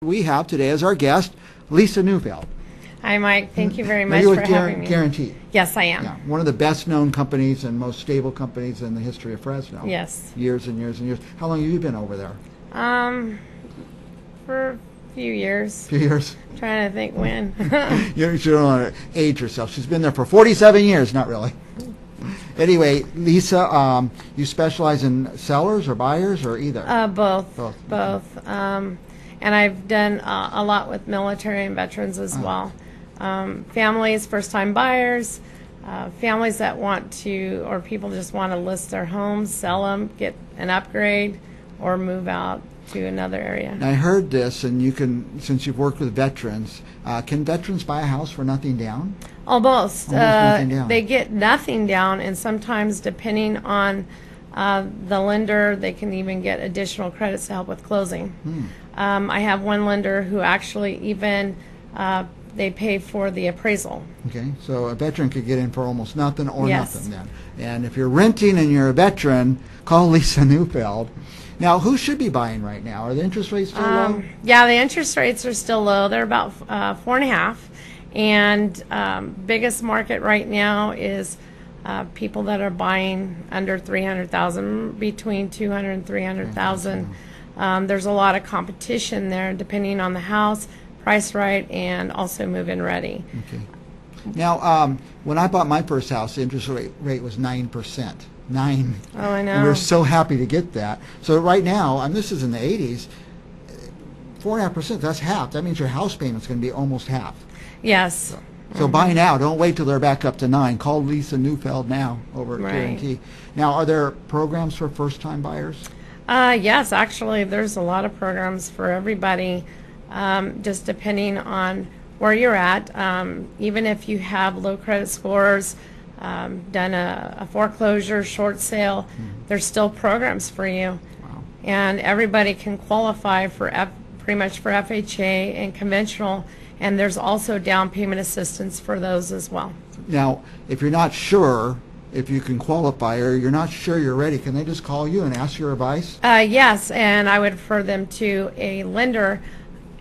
We have today as our guest, Lisa Neufeld. Hi, Mike. Thank you very Now much you're for with having me. Guarantee. Yes, I am. Yeah, one of the best-known companies and most stable companies in the history of Fresno. Yes. Years and years and years. How long have you been over there? For a few years. A few years. Trying to think when. You don't want to age yourself. She's been there for 47 years. Not really. Anyway, Lisa, you specialize in sellers or buyers or either? Both. Both. Both. And I've done a lot with military and veterans as well. Families, first-time buyers, families that want to, or people just want to list their homes, sell them, get an upgrade, or move out to another area. Now, I heard this, and you can, since you've worked with veterans, can veterans buy a house for nothing down? Almost. Nothing down. They get nothing down, and sometimes, depending on the lender, they can even get additional credits to help with closing. I have one lender who actually even they pay for the appraisal. Okay, so a veteran could get in for almost nothing or Yes. nothing then. And if you're renting and you're a veteran, call Lisa Neufeld. Now, who should be buying right now? Are the interest rates still low? Yeah, the interest rates are still low. They're about 4.5%. And biggest market right now is people that are buying under 300,000, between 200 and 300,000. There's a lot of competition there, depending on the house, price right, and also move-in ready. Okay. Now, when I bought my first house, the interest rate was 9%. 9. Oh, I know. And we were so happy to get that. So right now, and this is in the 80s, 4.5%, that's half. That means your house payment's going to be almost half. Yes. So buy now. Don't wait till they're back up to 9. Call Lisa Neufeld now over at Right. Guarantee. Now, are there programs for first-time buyers? Yes, actually, there's a lot of programs for everybody, just depending on where you're at. Even if you have low credit scores, done a foreclosure, short sale, there's still programs for you. Wow. And everybody can qualify for pretty much for FHA and conventional, and there's also down payment assistance for those as well. Now, if you're not sure if you can qualify or you're not sure you're ready, can they just call you and ask your advice? Yes, and I would refer them to a lender.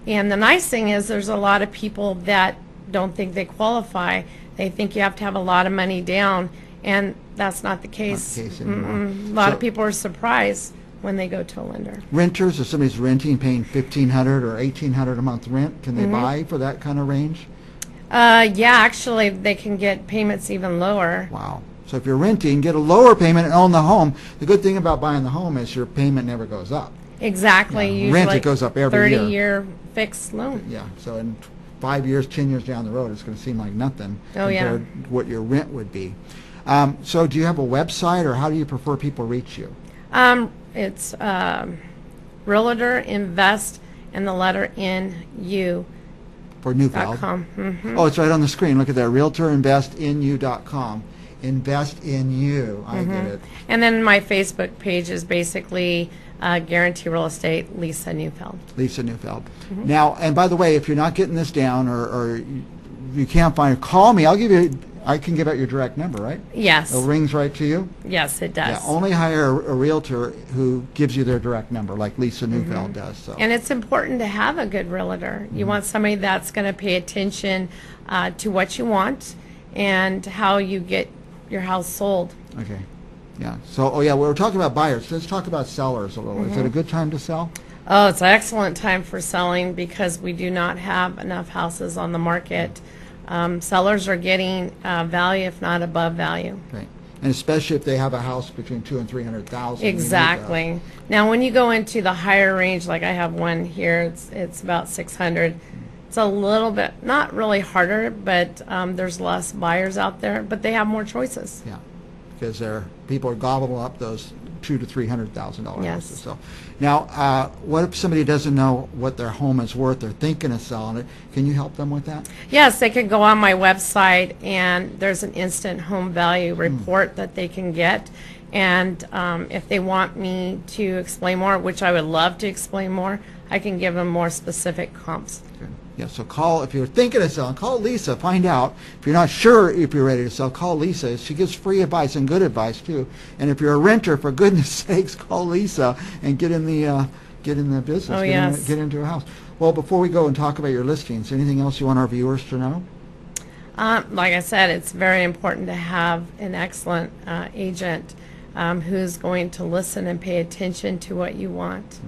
And the nice thing is there's a lot of people that don't think they qualify. They think you have to have a lot of money down, and that's not the case. Not the case anymore. A lot of people are surprised when they go to a lender. Renters, if somebody's renting, paying $1,500 or $1,800 a month rent, can they buy for that kind of range? Yeah, actually, they can get payments even lower. Wow. So if you're renting, get a lower payment and own the home. The good thing about buying the home is your payment never goes up. Exactly. Yeah, Usually rent, it goes up every year. 30-year fixed loan. Yeah, so in 5 years, 10 years down the road, it's going to seem like nothing Oh, yeah. compared to what your rent would be. So do you have a website, or how do you prefer people reach you? It's Realtor Invest and the letter NU. For Neufeld? .com. Oh, it's right on the screen. Look at that, realtorinvestinu.com. Invest in you. I get it. And then my Facebook page is basically Guarantee Real Estate, Lisa Neufeld. Lisa Neufeld. Now, and by the way, if you're not getting this down or you can't find it, call me. I can give out your direct number, right? Yes. It rings right to you? Yes, it does. Yeah, only hire a realtor who gives you their direct number, like Lisa Neufeld does. So. And it's important to have a good realtor. You want somebody that's going to pay attention to what you want and how you get your house sold. Okay. Yeah. So, we were talking about buyers. Let's talk about sellers a little. Is it a good time to sell? Oh, it's an excellent time for selling because we do not have enough houses on the market. Sellers are getting value, if not above value. Right. And especially if they have a house between 200,000 and 300,000. Exactly. Now, when you go into the higher range, like I have one here, it's about 600. It's a little bit, not really harder, but there's less buyers out there, but they have more choices. Yeah, because people are gobbling up those $200,000 to $300,000 Yes. houses. So, now, what if somebody doesn't know what their home is worth? They're thinking of selling it. Can you help them with that? Yes, they could go on my website, and there's an instant home value report that they can get. And if they want me to explain more, which I would love to explain more, I can give them more specific comps. Good. Yeah, so if you're thinking of selling, call Lisa, find out. If you're not sure if you're ready to sell, call Lisa. She gives free advice and good advice, too. And if you're a renter, for goodness sakes, call Lisa and get in the business. Oh, yes. Get into a house. Well, before we go and talk about your listings, anything else you want our viewers to know? Like I said, it's very important to have an excellent agent who's going to listen and pay attention to what you want.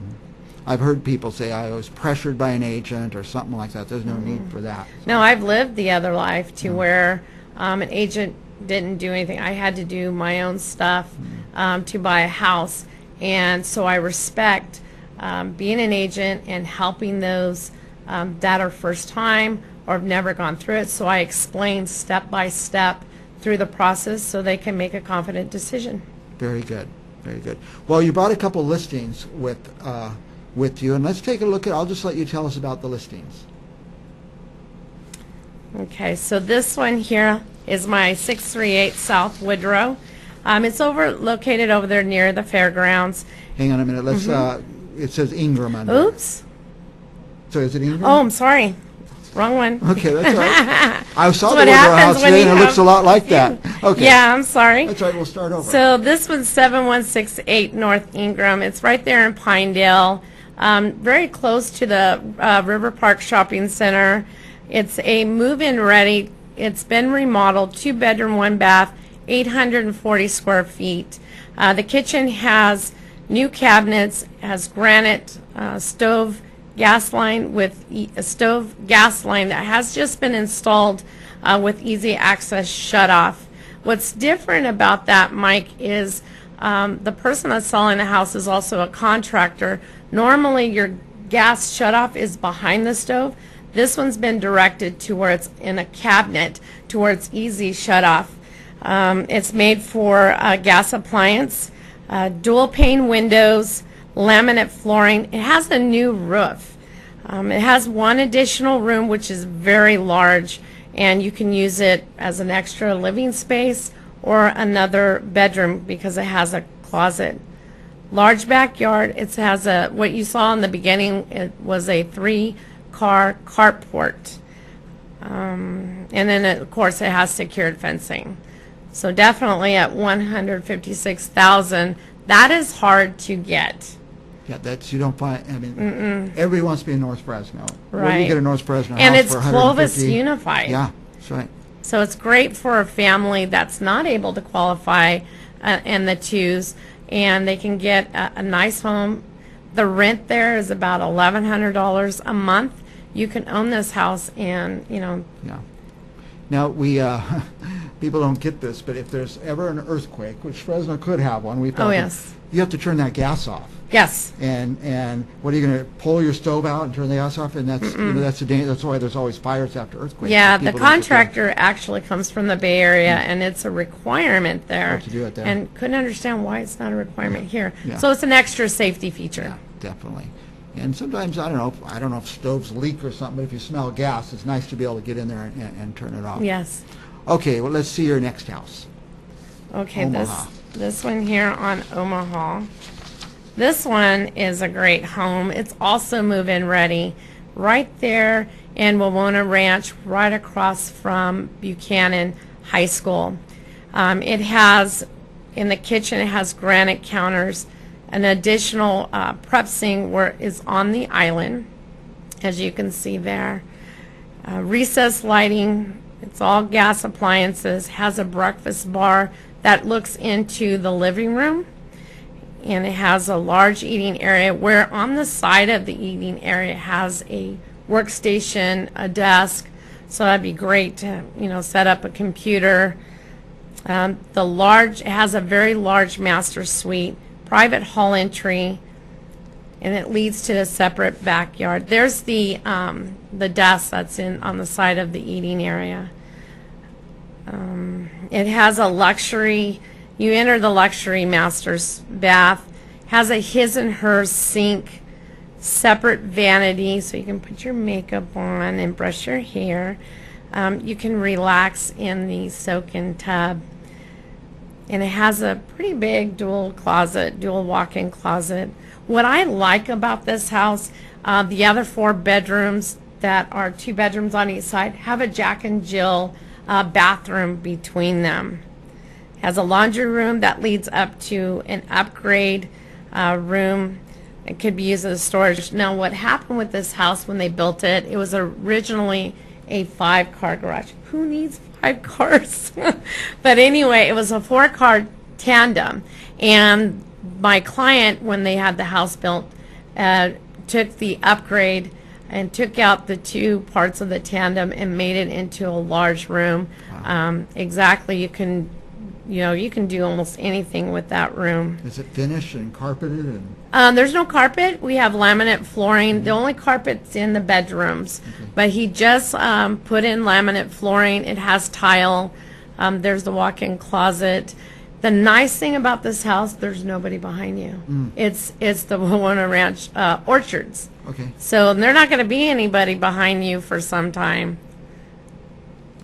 I've heard people say I was pressured by an agent or something like that. There's no need for that. No, I've lived the other life to where an agent didn't do anything. I had to do my own stuff to buy a house, and so I respect being an agent and helping those that are first time or have never gone through it. So I explain step by step through the process so they can make a confident decision. Very good. Very good. Well, you brought a couple listings with you, and let's take a look at. I'll just let you tell us about the listings. Okay, so this one here is my 638 South Woodrow. It's located over there near the fairgrounds. Hang on a minute. Let's. It says Ingram under. Oops. So is it Ingram? Oh, I'm sorry. Wrong one. Okay, that's all right. I saw the what Woodrow happens house when today, you and it looks a lot like that. Okay. Yeah, I'm sorry. That's all right. We'll start over. So this one's 7168 North Ingram. It's right there in Pinedale, very close to the River Park Shopping Center. It's a move-in ready. It's been remodeled, 2-bedroom, 1-bath, 840 square feet. The kitchen has new cabinets, has granite stove gas line with a stove gas line that has just been installed with easy access shut off. What's different about that, Mike, is the person that's selling the house is also a contractor. Normally your gas shut off is behind the stove. This one's been directed to where it's in a cabinet to where it's easy shut off. It's made for gas appliance, dual pane windows, laminate flooring. It has a new roof. It has one additional room, which is very large, and you can use it as an extra living space or another bedroom because it has a closet. Large backyard. It has what you saw in the beginning, it was a 3-car carport. And then, of course, it has secured fencing. So definitely at $156,000, that is hard to get. Yeah, that's, you don't find, I mean, everybody wants to be in North Fresno. Where do you Right. get a North Fresno And house it's for Clovis 150? Unified. Yeah, that's right. So it's great for a family that's not able to qualify in the twos, and they can get a nice home. The rent there is about $1,100 a month. You can own this house and, Yeah. Now, we, people don't get this, but if there's ever an earthquake, which Fresno could have one, we thought yes. you have to turn that gas off. Yes. And what are you going to pull your stove out and turn the gas off? And that's that's the danger. That's why there's always fires after earthquakes. Yeah, People the don't get contractor actually comes from the Bay Area, and it's a requirement there. Have to do it there. And couldn't understand why it's not a requirement here. Yeah. So it's an extra safety feature. Yeah, definitely. And sometimes I don't know if stoves leak or something, but if you smell gas, it's nice to be able to get in there and turn it off. Yes. Okay, well, let's see your next house. Okay, Omaha. this one here on Omaha. This one is a great home. It's also move-in ready, right there in Wawona Ranch, right across from Buchanan High School. It has, in the kitchen, it has granite counters. An additional prep sink is on the island, as you can see there. Recessed lighting, it's all gas appliances, has a breakfast bar that looks into the living room, and it has a large eating area where on the side of the eating area has a workstation, a desk, so that'd be great to, set up a computer. It has a very large master suite, private hall entry, and it leads to a separate backyard. There's the desk that's on the side of the eating area. It has a luxury, you enter the luxury master's bath, has a his and hers sink, separate vanity so you can put your makeup on and brush your hair. You can relax in the soak-in tub. And it has a pretty big dual walk-in closet. What I like about this house, the other 4 bedrooms that are 2 bedrooms on each side have a Jack and Jill bathroom between them. Has a laundry room that leads up to an upgrade room It could be used as storage. Now, what happened with this house when they built it, it was originally a 5-car garage. Who needs 5 cars? But anyway, it was a 4-car tandem. And my client, when they had the house built, took the upgrade and took out the 2 parts of the tandem and made it into a large room. Wow. Exactly, you can do almost anything with that room. Is it finished and carpeted? And There's no carpet. We have laminate flooring. The only carpet's in the bedrooms. But he just put in laminate flooring. It has tile. There's the walk-in closet. The nice thing about this house, there's nobody behind you. It's the Wawona Ranch orchards. Okay. So there's not going to be anybody behind you for some time.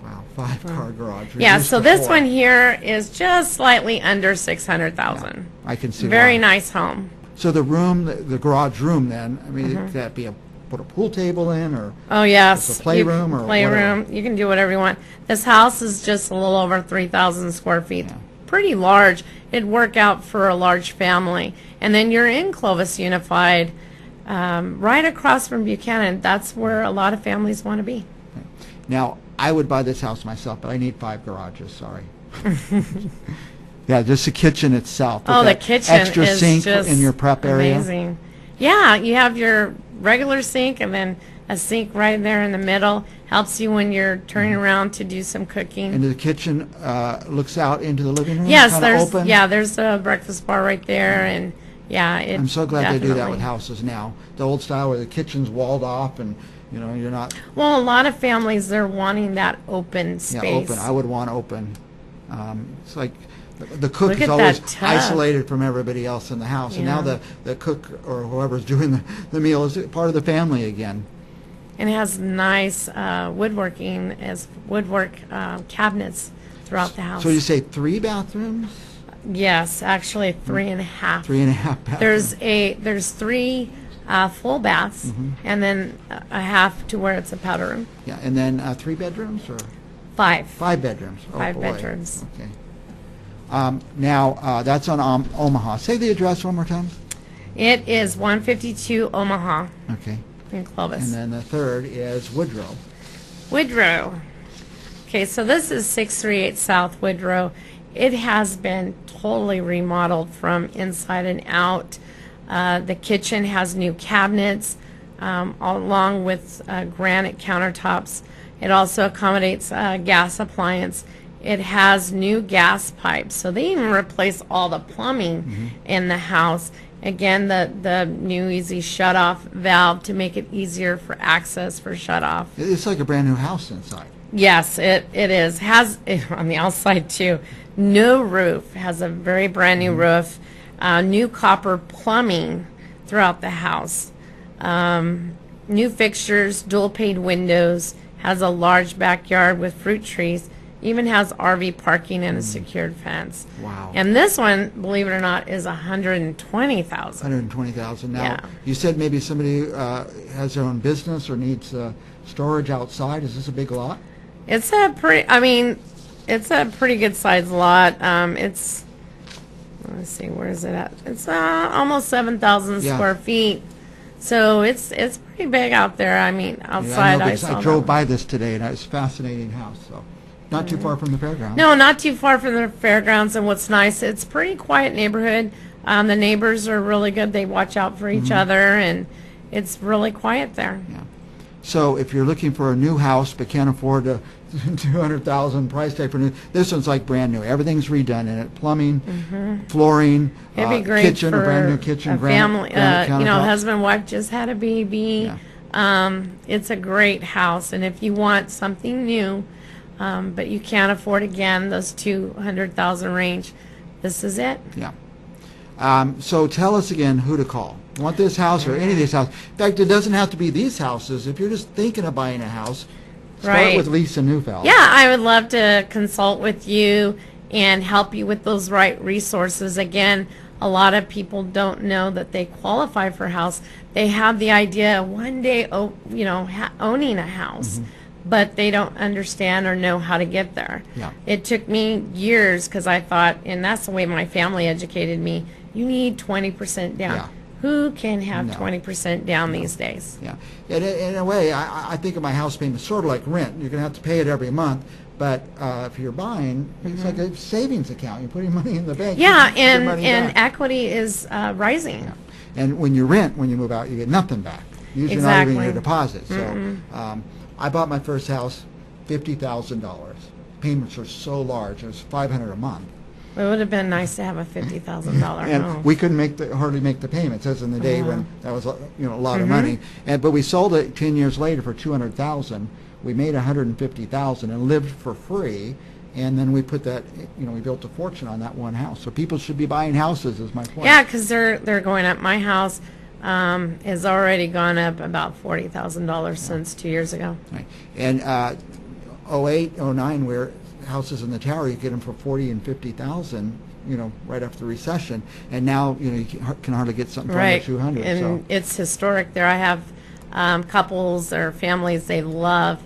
Wow, 5-car garage. Yeah, Reduced so to this 4. one here is just slightly under 600,000. I can see Very why. nice home. So the room, the garage room, then, I mean, could that be put a pool table in, or Oh yes, It's a playroom or playroom. You can do whatever you want. This house is just a little over 3,000 square feet. Yeah. Pretty large. It'd work out for a large family. And then you're in Clovis Unified, right across from Buchanan. That's where a lot of families want to be. Now, I would buy this house myself, but I need 5 garages, sorry. Yeah, just the kitchen itself. with Oh, the that kitchen extra is sink just in your prep area. amazing. Yeah, you have your regular sink and then a sink right there in the middle. Helps you when you're turning around to do some cooking. And the kitchen looks out into the living room? Yes, kinda open? there's a breakfast bar right there, and yeah, it I'm so glad they do that definitely- with houses now. The old style where the kitchen's walled off and, you're not, Well, a lot of families, they're wanting that open space. yeah, open. I would want open. It's like the cook Look is at always that tub. isolated from everybody else in the house. And now Yeah. the cook or whoever's doing the meal is part of the family again. And it has nice woodworking as woodwork cabinets throughout the house. So you say 3 bathrooms? Yes, actually 3.5. 3.5 bathrooms? There's 3 full baths, and then a half to where it's a powder room. Yeah, and then 3 bedrooms or 5. 5 bedrooms? Oh, 5 boy. bedrooms. Okay. Now, that's on Omaha. Say the address one more time. It is 152 Omaha Okay. in Clovis. And then the third is Woodrow. Woodrow. Okay, so this is 638 South Woodrow. It has been totally remodeled from inside and out. The kitchen has new cabinets along with granite countertops. It also accommodates gas appliance. It has new gas pipes, so they even replaced all the plumbing in the house. Again, the new easy shut-off valve to make it easier for access for shut-off. It's like a brand new house inside. Yes, it is. Has on the outside too. No roof. Has a very brand new roof. New copper plumbing throughout the house. New fixtures, dual pane windows. Has a large backyard with fruit trees. Even has RV parking and a secured fence. Wow. And this one, believe it or not, is 120,000. 120,000. Now, Yeah. you said maybe somebody has their own business or needs storage outside. Is this a big lot? It's a pretty. I mean, it's a pretty good sized lot. It's. Let's see, where is it at? It's almost 7,000 Yeah. square feet. So it's pretty big out there. I mean, Yeah, outside know I because saw I drove that. by this today, and it's a fascinating house. So, not too far from the fairground. No, not too far from the fairgrounds. And what's nice, it's a pretty quiet neighborhood. The neighbors are really good. They watch out for each other, and it's really quiet there. Yeah. So, if you're looking for a new house but can't afford a 200,000 price tag for new, this one's like brand new. Everything's redone in it: plumbing, flooring, It'd be great kitchen, for a brand new kitchen, a granite, family. granite countertops. Husband, wife just had a baby. Yeah. It's a great house, and if you want something new, but you can't afford again those 200,000 range, this is it. Yeah. So tell us again who to call. Want this house or any of these houses? In fact, it doesn't have to be these houses. If you're just thinking of buying a house, start Right. with Lisa Neufeld. Yeah, I would love to consult with you and help you with those right resources. Again, a lot of people don't know that they qualify for a house. They have the idea of one day, owning a house, but they don't understand or know how to get there. Yeah. It took me years because I thought, and that's the way my family educated me, you need 20% down. Yeah. Who can have No. 20% down these days? Yeah. In a way, I think of my house payment sort of like rent. You're going to have to pay it every month. But if you're buying, it's like a savings account. You're putting money in the bank. Yeah, you get and money and back. equity is rising. Yeah. And when you rent, when you move out, you get nothing back. Usually not even your Exactly. deposit. So I bought my first house, $50,000. Payments were so large; it was $500 a month. It would have been nice to have a $50,000 And home. we couldn't hardly make the payments. As in the day when that was a lot Mm-hmm. of money. But we sold it 10 years later for $200,000. We made $150,000 and lived for free. And then we put that, we built a fortune on that one house. So people should be buying houses, is my point. Yeah, because they're going up. My house has already gone up about $40,000 since 2 years ago. Right. And 08, 09, where houses in the tower, you get them for 40 and 50,000, right after the recession. And now, you can hardly get something for under 200. And So it's historic there. I have couples or families, they love,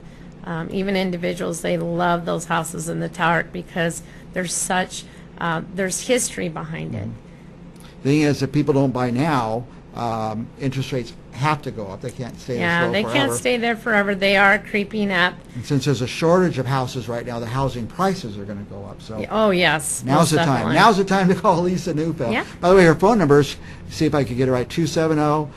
even individuals, they love those houses in the tower because there's history behind it. the thing is, if people don't buy now, interest rates have to go up. They can't stay Yeah, as low they forever. can't stay there forever. They are creeping up. And since there's a shortage of houses right now, the housing prices are going to go up. So Oh, yes. now's most the time. definitely. Now's the time to call Lisa Neufeld. Yeah. By the way, her phone number's, see if I could get it right, 270.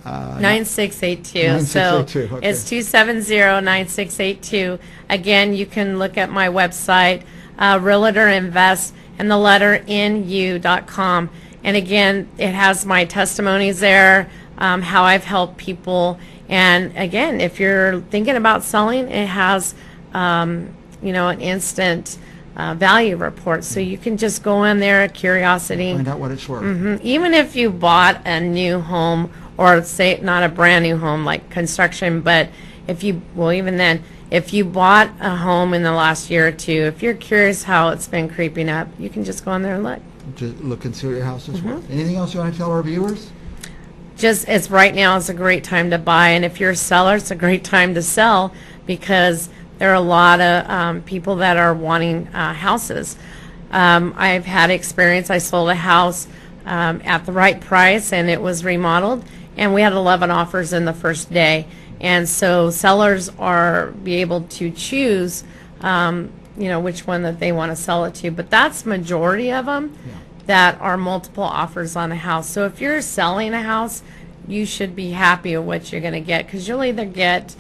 9682. 9682, So okay. it's 270-9682. Again, you can look at my website, Realtor Invest, and the letter NU.com. And again, it has my testimonies there, how I've helped people. And again, if you're thinking about selling, it has, an instant value report. So you can just go in there, curiosity. Find out what it's worth. Even if you bought a new home, or say not a brand new home like construction, but if you bought a home in the last year or two, if you're curious how it's been creeping up, you can just go in there and look. Just look and see what your house is worth. Anything else you want to tell our viewers? Just as right now is a great time to buy, and if you're a seller, it's a great time to sell because there are a lot of people that are wanting houses. I've had experience. I sold a house at the right price, and it was remodeled, and we had 11 offers in the first day. And so sellers are be able to choose, which one that they want to sell it to. But that's majority of them that are multiple offers on a house. So if you're selling a house, you should be happy with what you're going to get because you'll either get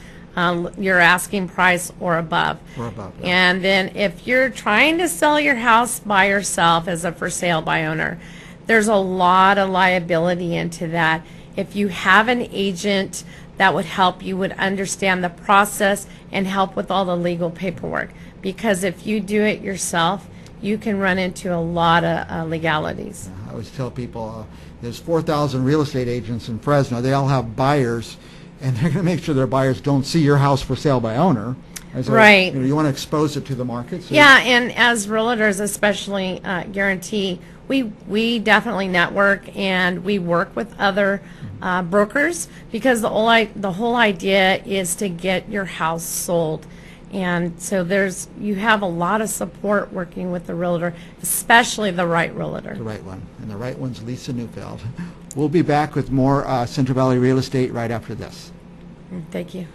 your asking price or above. Or above, yeah. And then if you're trying to sell your house by yourself as a for sale by owner, there's a lot of liability into that. If you have an agent that would help, you would understand the process and help with all the legal paperwork. Because if you do it yourself, you can run into a lot of legalities. I always tell people there's 4,000 real estate agents in Fresno. They all have buyers, and they're going to make sure their buyers don't see your house for sale by owner. And so, Right. You want to expose it to the market. So Yeah, and as realtors, especially Guarantee, we definitely network and we work with other brokers because the whole idea is to get your house sold. And so you have a lot of support working with the realtor, especially the right realtor. The right one. And the right one's Lisa Neufeld. We'll be back with more Central Valley real estate right after this. Thank you.